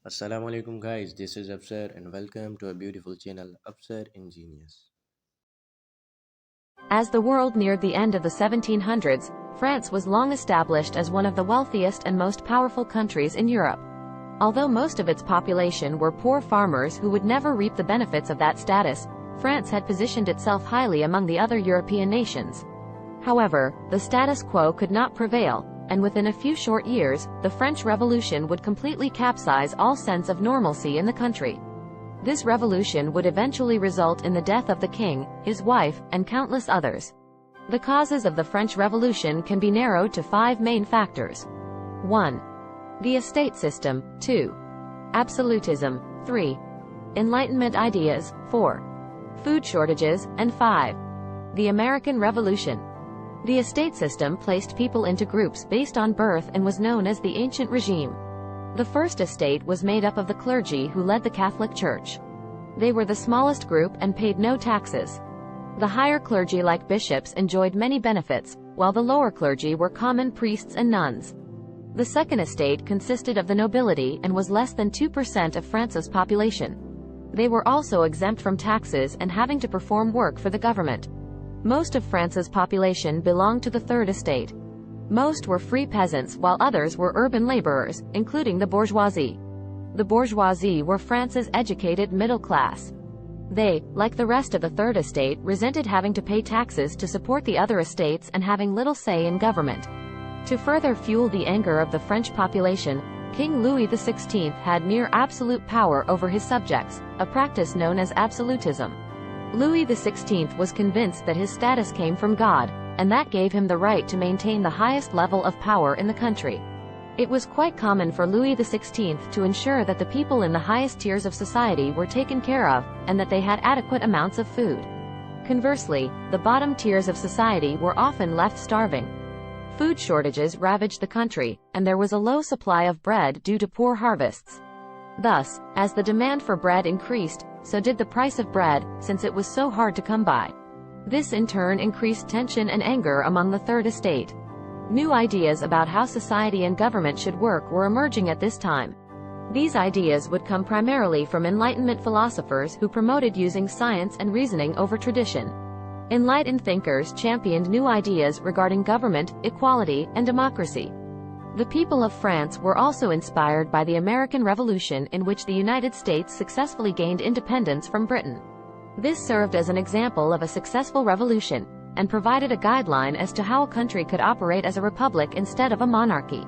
Assalamu alaikum guys, this is Afsar and welcome to a beautiful channel Afsar Ingenious. As the world neared the end of the 1700s, France was long established as one of the wealthiest and most powerful countries in Europe. Although most of its population were poor farmers who would never reap the benefits of that status, France had positioned itself highly among the other European nations. However, the status quo could not prevail, and within a few short years, the French Revolution would completely capsize all sense of normalcy in the country. This revolution would eventually result in the death of the king, his wife, and countless others. The causes of the French Revolution can be narrowed to 5 main factors. 1. The estate system. 2. Absolutism. 3. Enlightenment ideas. 4. Food shortages. And 5. The American Revolution. The estate system placed people into groups based on birth and was known as the ancient regime. The first estate was made up of the clergy who led the Catholic Church. They were the smallest group and paid no taxes. The higher clergy like bishops enjoyed many benefits, while the lower clergy were common priests and nuns. The second estate consisted of the nobility and was less than 2% of France's population. They were also exempt from taxes and having to perform work for the government. Most of France's population belonged to the third estate. Most were free peasants while others were urban laborers, including the bourgeoisie. The bourgeoisie were France's educated middle class. They, like the rest of the third estate, resented having to pay taxes to support the other estates and having little say in government. To further fuel the anger of the French population, King Louis XVI had near absolute power over his subjects, a practice known as absolutism. Louis XVI was convinced that his status came from God, and that gave him the right to maintain the highest level of power in the country. It was quite common for Louis XVI to ensure that the people in the highest tiers of society were taken care of, and that they had adequate amounts of food. Conversely, the bottom tiers of society were often left starving. Food shortages ravaged the country, and there was a low supply of bread due to poor harvests. Thus, as the demand for bread increased, so did the price of bread, since it was so hard to come by. This in turn increased tension and anger among the third estate. New ideas about how society and government should work were emerging at this time. These ideas would come primarily from Enlightenment philosophers who promoted using science and reasoning over tradition. Enlightened thinkers championed new ideas regarding government, equality, and democracy. The people of France were also inspired by the American Revolution, in which the United States successfully gained independence from Britain. This served as an example of a successful revolution, and provided a guideline as to how a country could operate as a republic instead of a monarchy.